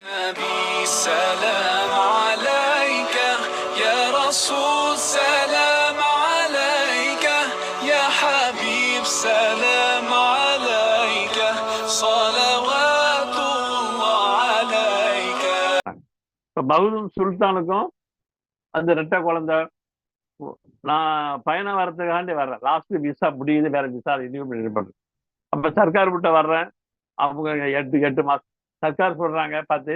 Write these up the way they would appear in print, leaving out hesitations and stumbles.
نبي سلام عليك يا رسول سلام عليك يا حبيب سلام عليك صلوات الله عليك. பகதூர் சுல்தானுக்கும் அந்த ரெட்டை குழந்தை நான் பயணம் வர்றதுக்காண்டி வர்றேன். லாஸ்ட் விசா முடியுது, வேற விசா ரினியூ பண்றேன். அப்ப சர்க்கார் கிட்ட வர்றேன். அவங்க 8 மாசம் சர்க்கார் சொல்றாங்க, பார்த்து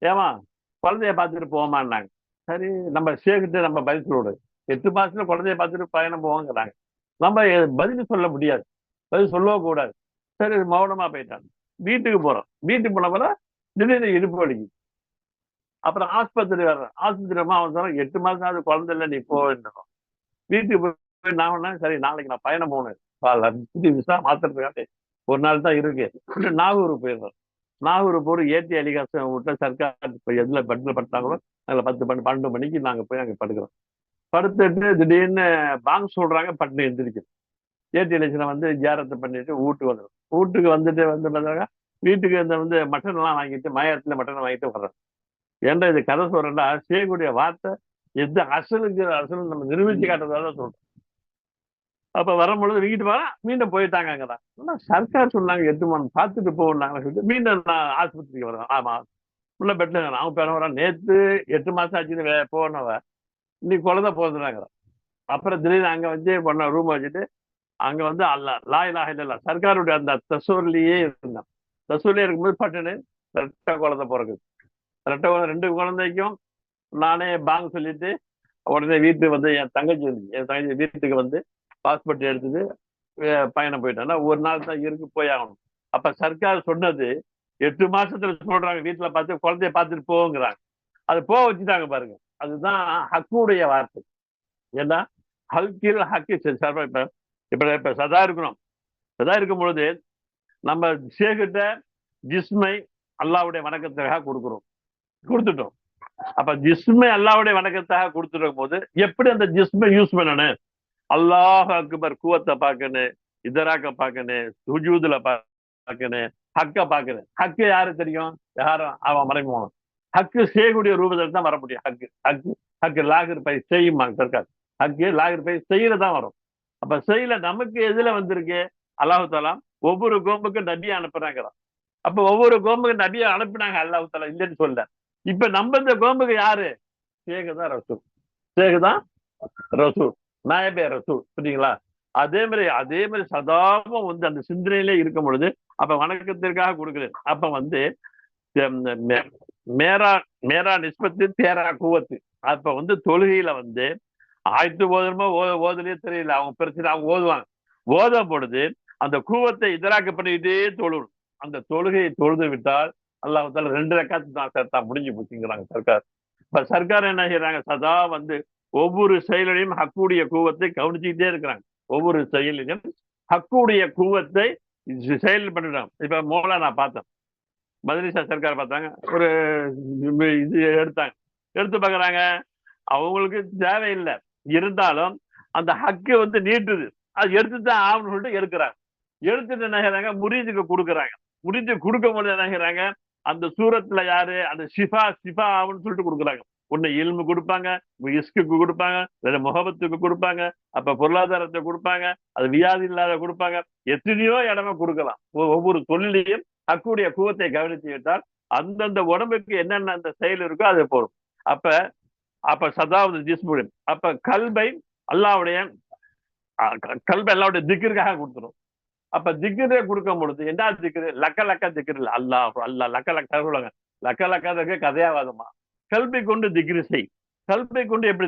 ஏமா குழந்தைய பார்த்துட்டு போமான்னாங்க. சரி, நம்ம சேர்க்கிட்டு நம்ம பதில் சொல்லக்கூடாது. 8 மாசத்துல குழந்தைய பார்த்துட்டு பயணம் போவோங்கிறாங்க. நம்ம பதில் சொல்ல முடியாது, பதில் சொல்லவும் கூடாது. சரி, மௌனமா போயிட்டாங்க. வீட்டுக்கு போறோம். வீட்டுக்கு போன போல திடீர்னு இடுப்பு வலிக்கு. அப்புறம் ஆஸ்பத்திரி வர்றேன். ஆஸ்பத்திரி அவன் சொன்னா 8 மாசம் ஆகுது, குழந்தை இல்லை, நீ போவேன்னு. வீட்டுக்கு போய் நான் ஒண்ணா, சரி நாளைக்கு நான் பயணம் போகணும், புது விசா மாத்துறதுக்காக ஒரு நாள் தான் இருக்கு, நாகூர் போயிடுறேன். நாகூர் போய் ஏற்றி அலிகாசம் விட்டு சர்க்கார் எதுல பெட்ல படுத்தாங்களோ அதில் 12 மணிக்கு நாங்கள் போய் அங்கே படுக்கிறோம். படுத்துட்டு திடீர்னு பாங்க சொல்றாங்க, பட்டு எந்திரிக்கும். ஏற்றி அலிகேஷனை வந்து ஜியாரத்தை பண்ணிட்டு வீட்டுக்கு வந்துடும். வீட்டுக்கு வந்துட்டு பார்த்தாங்க, வீட்டுக்கு இந்த மட்டன் எல்லாம் வாங்கிட்டு மயத்துல மட்டன் வாங்கிட்டு வர்றேன். ஏன்டா இது கதை சொல்றேன்டா, செய்யக்கூடிய வார்த்தை எது அசலுக்கு அசல் நம்ம நிரூபிச்சு காட்டுறதால சொல்றோம். அப்ப வரும்பொழுது வீட்டு வர மீண்டும் போயிட்டாங்கிறான். சர்க்கார் சொன்னாங்க 8 மணி பார்த்துட்டு போனாங்கன்னு சொல்லிட்டு மீண்டும் நான் ஆஸ்பத்திரிக்கு வரேன். ஆமா, உள்ள பெட்ல அவன் பேர வரான். நேத்து 8 மாசம் ஆச்சுன்னு போனவ இன்னைக்கு குழந்தை போதுறாங்கிறான். அப்புறம் திடீர்னு அங்க வந்து பண்ண ரூம் வச்சுட்டு அங்க வந்து லாயிலாக இல்ல சர்க்காருடைய அந்த தசூர்லயே இருந்தான். தசூர்லயே இருக்கும்போது பட்டுன்னு ரெட்டை குழந்தை பிறகுது. ரெட்டை குழந்தை 2 குழந்தைக்கும் நானே பாங்க சொல்லிட்டு உடனே வீட்டுக்கு வந்து என் தங்கச்சி வீட்டுக்கு வந்து பாஸ்போர்ட் எடுத்துட்டு பயணம் போயிட்டேன்னா ஒரு நாள் தான் இருக்கு, போய் ஆகணும். அப்ப சர்க்கார் சொன்னது 8 மாசத்துல சொல்றாங்க, வீட்டுல பார்த்து குழந்தைய பார்த்துட்டு போங்கிறாங்க. அது போக வச்சுட்டாங்க பாருங்க. அதுதான் ஹக்குடைய வார்த்தை. ஏன்னா ஹல்கில் ஹக்கு இப்ப சதா இருக்கணும். சதா இருக்கும் பொழுது நம்ம சேகிட்ட ஜிஸ்மை அல்லாவுடைய வணக்கத்துக்காக கொடுத்துட்டோம். அப்ப ஜிஸ்மை அல்லாவுடைய வணக்கத்தாக கொடுத்துருக்கும் போது எப்படி அந்த ஜிஸ்மை யூஸ் பண்ணணும்? அல்லாஹ் அக்பர் கூவத்தை பார்க்கணும், இதராக்க பார்க்கணும், சுஜூதுல பார்க்கணும், ஹக்க பார்க்கணும். ஹக்கு யாரு தெரியும்? யாரும் அவன் மறைமுகம். ஹக்கு செய்யக்கூடிய ரூபத்தில் தான் வர முடியும். ஹக்கு லாகிர் பை செய்யுமாங்க சர்க்கார். ஹக்கு லாகிர் பை செய்யறதான் வரும். அப்ப செய்யல நமக்கு எதுல வந்திருக்கு? அல்லாஹு தாலா ஒவ்வொரு கோம்புக்கும் நபியை அனுப்புறாங்கிறான். அப்ப ஒவ்வொரு கோம்புக்கு நபியை அனுப்புனாங்க அல்லாஹு தாலா, இல்லைன்னு சொல்ல. இப்ப நம்ம இந்த கோம்புக்கு யாரு? சேகுதான் ரசூல். சேகுதான் ரசூல், நாயபே ரசூல். புரியுங்களா? அதே மாதிரி சதாவும் வந்து அந்த சிந்தனையிலே இருக்கும் பொழுது அப்ப வணக்கத்திற்காக கொடுக்குறேன். அப்ப வந்து மேரா நிஸ்பத்து தேரா கூவத்து. அப்ப வந்து தொழுகையில வந்து ஆயத்து ஓதுமோ ஓதுலயே தெரியல, அவங்க பிரச்சனை அவங்க ஓதுவாங்க. ஓதும் பொழுது அந்த கூவத்தை இதராக்க பண்ணிக்கிட்டே தொழுணும். அந்த தொழுகையை தொழுது விட்டால் அல்லாஹ் 2 ரக்காத்து தான் சேர்த்தா முடிஞ்சு போச்சுங்கிறாங்க சர்க்கார். இப்ப சர்க்கார் என்ன செய்யறாங்க? சதா வந்து ஒவ்வொரு செயலையும் ஹக்குடைய கூவத்தை கவனிச்சுக்கிட்டே இருக்கிறாங்க. ஒவ்வொரு செயலையும் ஹக்குடைய கூவத்தை செயல் பண்ணிடுறாங்க. இப்ப மோலா நான் பார்த்தேன், மதனிஷா சர்க்கார் பார்த்தாங்க, ஒரு இது எடுத்து பார்க்கறாங்க. அவங்களுக்கு தேவையில்லை, இருந்தாலும் அந்த ஹக்கு வந்து நீட்டுது, அது எடுத்துதான் ஆகணும்னு சொல்லிட்டு எடுக்கிறாங்க. எடுத்துட்டு என்ன செய்யறாங்க? முரீதுக்கு கொடுக்குறாங்க. முரீது கொடுக்கும் போது என்ன செய்யறாங்க? அந்த சூரத்துல யாரு? அந்த ஷிஃபா ஆகும்னு சொல்லிட்டு கொடுக்குறாங்க. ஒண்ணு இல்மு கொடுப்பாங்க, இஸ்குக்கு கொடுப்பாங்க, முகபத்துக்கு கொடுப்பாங்க, அப்ப பொருளாதாரத்தை கொடுப்பாங்க, அது வியாதி இல்லாத கொடுப்பாங்க, எத்தனையோ இடமா கொடுக்கலாம். ஒவ்வொரு தொழிலையும் ஹக்குடைய கூவத்தை கவனித்து விட்டால் அந்தந்த உடம்புக்கு என்னென்ன அந்த செயல் இருக்கோ அது போடும். அப்ப சதாவது ஜிஸ்முடன் அப்ப கல்பை அல்லாவுடைய திக்கிற்காக கொடுத்துரும். அப்ப திக்கிரே கொடுக்கும் பொழுது என்ன திக்கிரு? லக்க திக்கிரு இல்ல, அல்லா லக்க சொல்லுவாங்க. லக்க கதையாவாதமா கல்பை கொண்டு திக்ரு செய். கல்பை கொண்டு எப்படி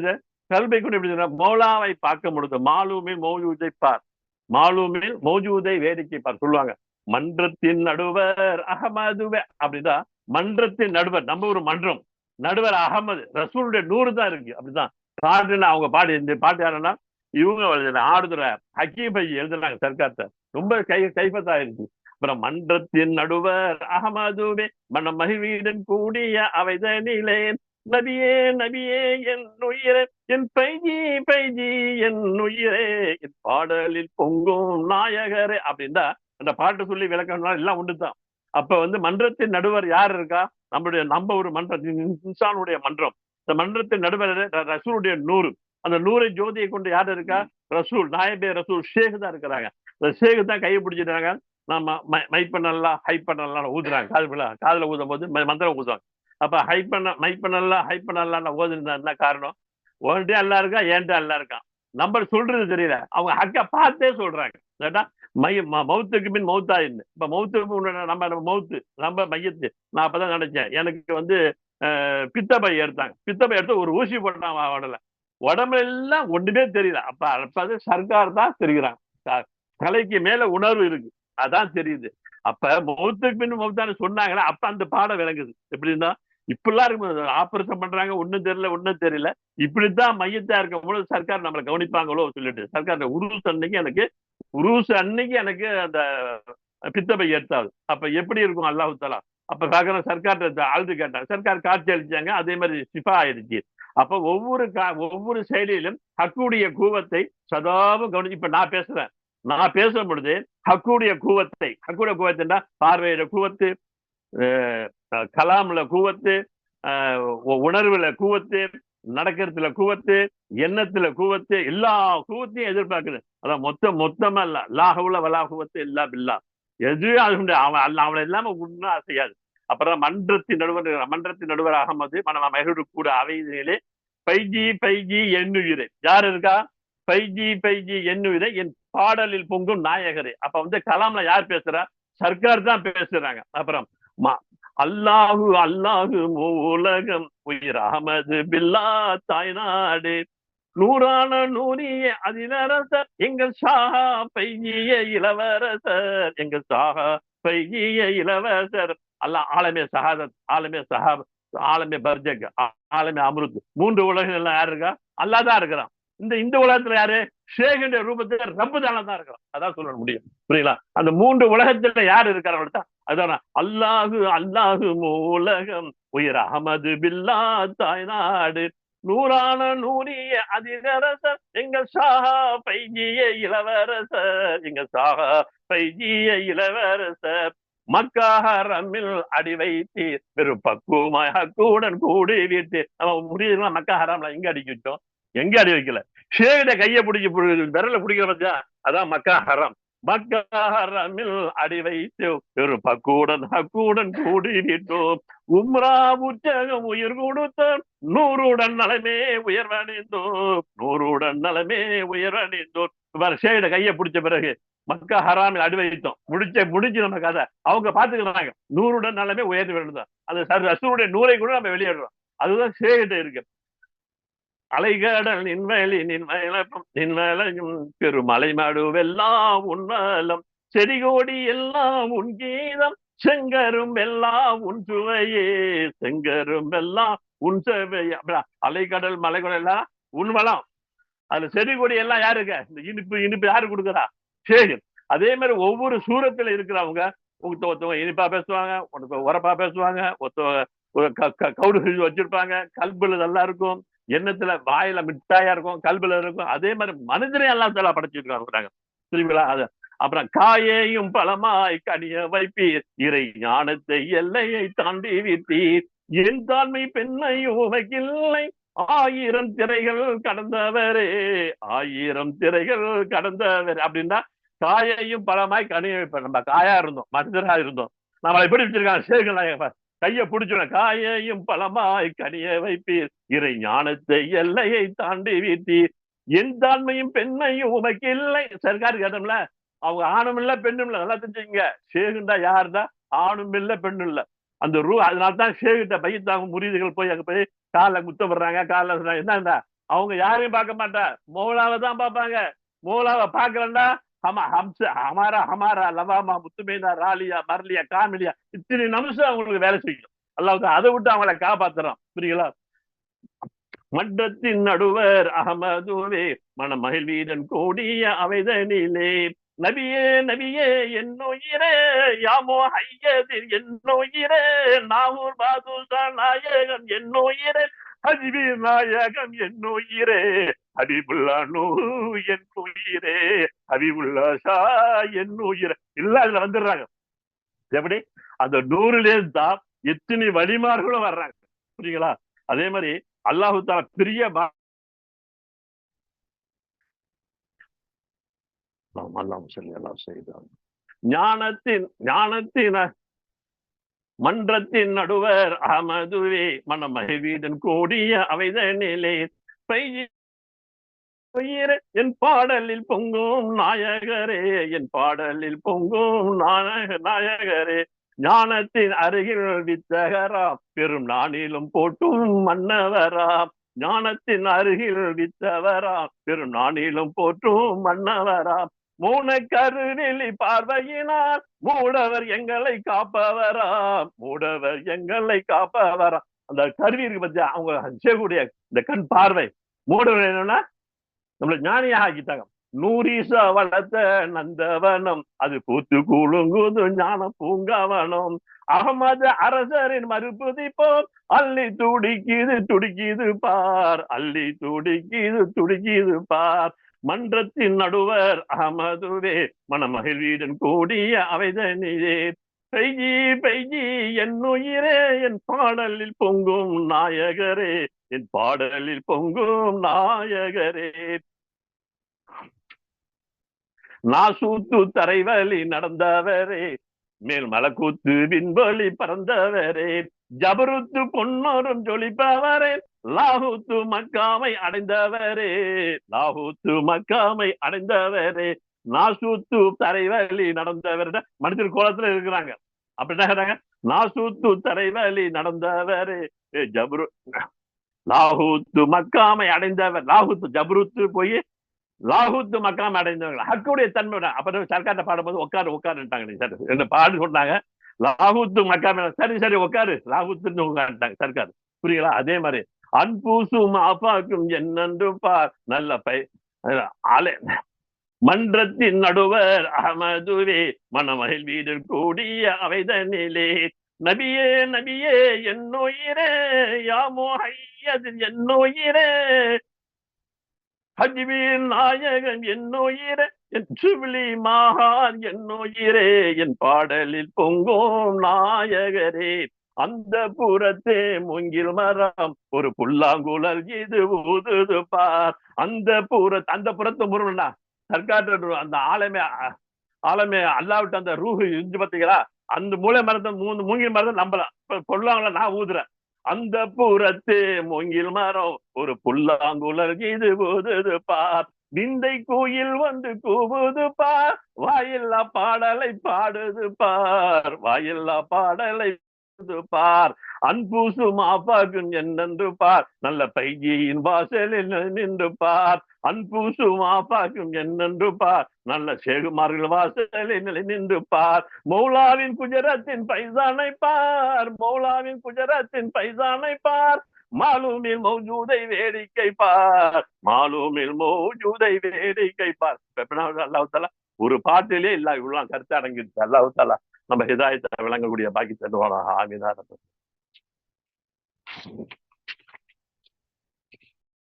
மௌலாவை பார்க்கும் பொழுது மாலூமில் மௌஜூதை பார், மாலூமில் மௌஜூதை வேடிக்கை பார் சொல்லுவாங்க. மன்றத்தின் நடுவர் அகமதுவே அப்படிதான். மன்றத்தின் நடுவர், நம்ம ஒரு மன்றம், நடுவர் அகமது ரசூலுடைய 100 தான் இருக்கு. அப்படிதான் பாட்டுன்னு அவங்க பாட்டு. இந்த பாட்டு யாருன்னா இவங்க ஆடுதுற ஹக்கீம் பை எழுதுனாங்க சர்க்கார்ட்ட. ரொம்ப கைப்பத்தா இருக்கு. அப்புறம் மன்றத்தின் நடுவர் அகமதுவே மன மகிழ்வீடன் கூடிய அவைதனிலே நபியே என் உயிரே, என் பைஜி என் உயிரே, என் பாடலில் பொங்கும் நாயகரே அப்படின்னா அந்த பாட்டு சொல்லி விளக்கம்னா எல்லாம் உண்டுதான். அப்ப வந்து மன்றத்தின் நடுவர் யார் இருக்கா? நம்ம ஒரு மன்றம், இன்சானுடைய மன்றம். இந்த மன்றத்தின் நடுவர் ரசூலுடைய நூறு. அந்த நூறை ஜோதியை கொண்டு யார் இருக்கா? ரசூல், நாயபே ரசூல், ஷேக் தான் இருக்கிறாங்க. இந்த ஷேக் தான் கையை பிடிச்சிட்டாங்க. நம்ம மை பண்ணலாம், ஹை பண்ணலாம் ஊதுறாங்க. காதுல ஊதும் போது மந்திரம் ஊதுவாங்க. அப்ப மை பண்ணலாம், ஹை பண்ணலாம் ஓதுனா என்ன காரணம்? உன்கிட்ட அல்லா இருக்கா, என்கிட்ட அல்லா இருக்கான். நம்ம சொல்றது தெரியல, அவங்க ஹக்க பார்த்தே சொல்றாங்க. மவுத்துக்கு பின் மவுத்தா இருந்து இப்ப மவுத்துக்கு நம்ம மவுத்து நம்ம மையத்து. நான் அப்பதான் நினைச்சேன், எனக்கு வந்து பித்தப்பை எடுத்தாங்க. பித்தப்பை எடுத்து ஒரு ஊசி போட்டான் உடல. உடம்புல எல்லாம் ஒண்ணுமே தெரியல. அப்ப அது சர்க்கார் தான் தெரிகிறாங்க. தலைக்கு மேல உணர்வு இருக்கு, அதான் தெரியுது. அப்ப மௌத்துக்கு பின் மௌத்தான்னு சொன்னாங்களா, அப்ப அந்த பாடம் விளங்குது. எப்படின்னா இப்படிலாம் இருக்கும், ஆபரேஷன் பண்றாங்க, ஒண்ணும் தெரியல. இப்படித்தான் மையத்தா இருக்கும் போது சர்க்கார் நம்மளை கவனிப்பாங்களோ சொல்லிட்டு சர்க்கார் உருசு அன்னைக்கு எனக்கு அந்த பித்தப்பை ஏற்றாது. அப்ப எப்படி இருக்கும் அல்லாஹு தஆலா? அப்ப பாக்குற சர்க்கார் அழுது கேட்டாங்க, சர்க்கார் காட்சி அளிச்சாங்க. அதே மாதிரி சிஃபா ஆயிடுச்சு. அப்ப ஒவ்வொரு செயலிலும் ஹக்குடைய கூவத்தை சதாவும் கவனிச்சு. இப்ப நான் பேசும் பொழுது ஹக்குடைய கூவத்தை பார்வையில கூவத்து, கலாம்ல கூவத்து, உணர்வுல கூவத்து, நடக்கிறதுல கூவத்து, எண்ணத்துல கூவத்து, எல்லா கூவத்தையும் எதிர்பார்க்குது. அதான் மொத்தமா இல்ல, லாஹவுல வலா கூவத்து இல்லா பில்லா. எதுவும் அது அவளை இல்லாம ஒன்னும் அசையாது. அப்புறம் மன்றத்தின் நடுவர் அகமது மகளோடு கூட அவையிலே பைஜி எண்ணுயிரே யார் இருக்கா? பைஜி எண்ணுயிரே என் பாடலில் பொங்கும் நாயகரே. அப்ப வந்து கலாம்ல யார் பேசுறா? சர்க்கார் தான் பேசுறாங்க. அப்புறம் அல்லாஹு உலகம் உயிர் அகமது பில்லா தாய்நாடு நூறான நூறிய அதிலரசர் எங்கள் சாஹா பைஜிய இளவரசர், எங்கள் சாஹா பைஜிய இளவரசர். அல்லாஹ் ஆலமே சஹாதத், ஆலமே பர்ஜக், ஆலமே அம்ருத். 3 உலகம் எல்லாம் யாரு இருக்கா? அல்லாஹ் இருக்கிறான். இந்த உலகத்துல யாரு? ஷேகுடைய ரூபத்துல ரப்பு தானே தான் இருக்கிறான். அதான் சொல்ல முடியும். புரியுங்களா? அந்த 3 உலகத்துல யாரு இருக்கிறாங்க? அதான் அல்லாஹு உலகம் உயிர் அகமது பில்லா தாய்நாடு நூறான நூறிய அதிகரசர் எங்கள் சாஹா பைஜிய இளவரசர், எங்கள் சாஹா பைஜிய இளவரசர். மக்காஹரமில் அடி வைத்தீர் வெறும் பக்குவமாய் ஹக்குடன் கூடி வீட்டு. நம்ம முடியுதுன்னா மக்கா ஹராம்ல எங்க அடிக்க வச்சோம்? எங்க அடி வைக்கல. ஷேகிட கையை பிடிச்சி விரல பிடிக்கிற பத்தியா, அதான் மக்கா ஹராம். மக்காஹரமில் அடி வைத்து வெறும் பக்குடன் ஹக்குடன் கூடி வீட்டோம். உம்ரா உற்சகம் உயிர் கொடுத்தோம், 100உடன் நலமே உயர்வடைந்தோம். ஷேகிட கையை பிடிச்ச பிறகு மக்கா ஹராமில் அடி வைத்தோம். முடிச்சு நம்ம கதை அவங்க பாத்துக்கிறாங்க. 100உடன் நலமே உயர்ந்து வேணும். அது ரசூலுடைய 100ஐ கூட நம்ம வெளியிடுறோம். அதுதான் ஷேகிட்ட இருக்கு. அலைகடல் நின்வயலும் பெருமலை மடுவெல்லாம் உன்மலம், செடிகோடி எல்லாம் உன் கீதம், செங்கரும் எல்லாம் உன் சுவையே, செங்கரும் எல்லாம் உன் சுவையே. அலைகடல் மலைகள் எல்லாம் உன்வளம். அதுல செடிகொடி எல்லாம் யாருங்க? இந்த இனிப்பு யாரு கொடுக்குறா? சேகர். அதே மாதிரி ஒவ்வொரு சூரத்துல இருக்கிறவங்க ஒருத்தவங்க இனிப்பா பேசுவாங்க, உரப்பா பேசுவாங்க, ஒருத்தவங்க கவுடு வச்சிருப்பாங்க. கல்புல நல்லா இருக்கும், எண்ணத்துல வாயில மிட்டாயா இருக்கும், கல்புல இருக்கும். அதே மாதிரி மனிதனே எல்லாம் தலா படைச்சிருக்காங்க. சரிங்களா? அது அப்புறம் காயையும் பழமாய் கனிய வைப்பீர், இறை ஞானத்தை எல்லையை தாண்டி வீட்டீர், என் தாண்மை பெண்ணையும் உமைக்கில்லை, 1000 திரைகள் கடந்தவரே, 1000 திரைகள் கடந்தவரே. அப்படின்னா காயையும் பழமாய் கனிய வைப்பேன். நம்ம காயா இருந்தோம், மனிதரா இருந்தோம். நம்மளை எப்படி வச்சிருக்காங்க? சேகர் கையை பிடிச்சோம். காயையும் பழமாய் கனிய வைப்பீர், இறை ஞானத்தை எல்லையை தாண்டி வீட்டீர், என் தாண்மையும் பெண்மையும் உமைக்கு இல்லை. சர்க்காரு கேட்டோம்ல, அவங்க ஆணும் இல்ல பெண்ணும் இல்ல. நல்லா தெரிஞ்சுங்க, ஷேகுண்டா யாருந்தா? ஆணும் இல்ல பெண்ணும் இல்ல. அந்த அதனால்தான் ஷேகிட்ட பைத்தாங்க முரீதுகள் போய் அங்க போய் கால முத்தம் வர்றாங்க. கால என்னண்டா அவங்க யாரையும் பார்க்க மாட்டா, மௌலாவை தான் பார்ப்பாங்க. மௌலாவை பார்க்கலண்டா ஹமாரா லவாமா முத்துமேனா ராலியா மர்லியா காமிலியா இத்தனை நிமிஷம் அவங்களுக்கு வேலை செய்யும். அல்லாஹ் அதை விட்டு அவங்களை காப்பாத்துறான். புரியுங்களா? மன்றத்தின் நடுவர் அகமதுவே மணமகிழ்வீரன் கூடிய அவைதனிலே, நபியே என்னுயிரே, யாமோ ஐயதில் என்னுயிரே, நாகூர் பாதுஷா நாயகம் என்னுயிரே, ஹஜ்பீர் நாயகம் என்னுயிரே, ஹபீபுல்லா நூ என் உயிரே, ஹபீபுல்லா ஷா என்னுயிரே. இல்ல அதுல வந்துடுறாங்க. எப்படி அந்த 100லே தான் எத்தனை வழிமார்களும் வர்றாங்க. புரியுங்களா? அதே மாதிரி அல்லாஹு தாலா பெரிய ஞானத்தின் மன்றத்தின் நடுவர் அமதுவே மனமகிழ்வீடன் கூடிய அவைதனிலே என் பாடலில் பொங்கும் நாயகரே, என் பாடலில் பொங்கும் நாயகரே, ஞானத்தின் அருகில் வித்தகராம் பெரும் நானிலும் போட்டும் மன்னவராம், ஞானத்தின் அருகில் வித்தவராம் பெரும் நானிலும் போற்றும் மன்னவராம், மூன கருநிலை பார்வையினார் மூடவர் எங்களை காப்பவராம், மூடவர் எங்களை காப்பவராம். அந்த கருவி இருக்கு பத்தியா, அவங்க செய்யக்கூடிய இந்த கண் பார்வை மூடவர் என்னன்னா நம்மள ஞானியாக ஆக்கிட்டாங்க. நூறீச வளர்த்த நந்தவனம் அது பூத்து கூழுங்குது ஞான பூங்காவனம், அகமது அரசரின் மறுபுதிப்போம் அள்ளி துடிக்குது பார், அள்ளி துடிக்குது பார், மன்றத்தின் நடுவர் அகமதுவே மனமகிழ்வீடன் கூடிய அவைதனிலே, பெய்ஜி என் உயிரே, என் பாடலில் பொங்கும் நாயகரே, என் பாடலில் பொங்கும் நாயகரே, நாசூத்து தரைவழி நடந்தவரே, மேல் மலக்கூத்து விண்வெளி பறந்தவரே, ஜபருத்து பொன்னோரும் ஜொலிப்பவரே, லாகூத்து மக்காமை அடைந்தவரே, லாகூத்து மக்காமை அடைந்தவரே, நாசூத்து தரைவழி நடந்தவர மனிதர் கோலத்துல இருக்கிறாங்க. அப்படி என்ன நாசூத்து தரைவழி நடந்தவரே, ஜபரு லாகூத்து மக்காமை அடைந்தவர், லாகூத்து ஜபருத்து போய் லாகூத்து மக்காமை அடைந்தவர்கள் ஹக்குடைய தன்மை. அப்புறம் சர்க்கார்ட்ட பாடும்போது உட்காருட்டாங்க சார், என்ன பாடு சொன்னாங்க, லாகூத்து மக்காமை, சரி உட்காரு லாகூத்துன்னு உட்காந்துட்டாங்க சர்க்கார். புரியுங்களா? அதே மாதிரி அன்பூசும் ஆப்பாக்கும் என்னென்று பார், நல்ல மன்றத்தின் நடுவர் அகமதுவே மனமகிழ்வீடன் கூடிய அவைதனிலே, நபியே என்னுயிரே, யா முஹய்யத் என்னுயிரே, ஹஜ்மீர் நாயகன் என்னுயிரே, என் சுபிலி மகான் என்னுயிரே, என் பாடலில் பொங்கும் நாயகரே, அந்த புறத்தே மூங்கில் மரம் ஒரு புல்லாங்குழல் இது ஊதுது பார், அந்த புறத்து முருகனா சர்க்கார் அந்த ஆலமே அல்லாவிட்டு அந்த ரூஹு இருந்து பார்த்தீங்களா, அந்த மூளை மரத்தை மூங்கில் மரத்தை நம்பலாம் பொல்லாங்கள நான் ஊதுறேன், அந்த புறத்தே மூங்கில் மரம் ஒரு புல்லாங்குழல் இது ஊதுது பார், விந்தை கோயில் வந்து கூவுது பார், வாயில்லா பாடலை பாடுது பார், வாயில்லா பாடலை பார், அன்பூசும் ஆப்பாக்கும் என்னென்று பார், நல்ல பைஜியின் வாசலில் நின்று பார், அன்பூசும் ஆப்பாக்கும் என்னென்று பார், நல்ல சேகுமார்கள் வாசலில் நின்று பார், மௌலாவின் குஜராத்தின் பைசானை பார், மௌலாவின் குஜராத்தின் பைசானை பார், மாலூமில் மௌஜூதை வேடிக்கை பார், மாலூமில் மௌஜூதை வேடிக்கை பார். அல்லாஹ் தஆலா ஒரு பாட்டிலே இல்ல இவ்வளவு கருத்து அடங்கிடுச்சு. அல்லாஹ் தஆலா நம்ம ஹிதாயத்தை விளங்கக்கூடிய பாக்கி தருவானா. ஆமீன்.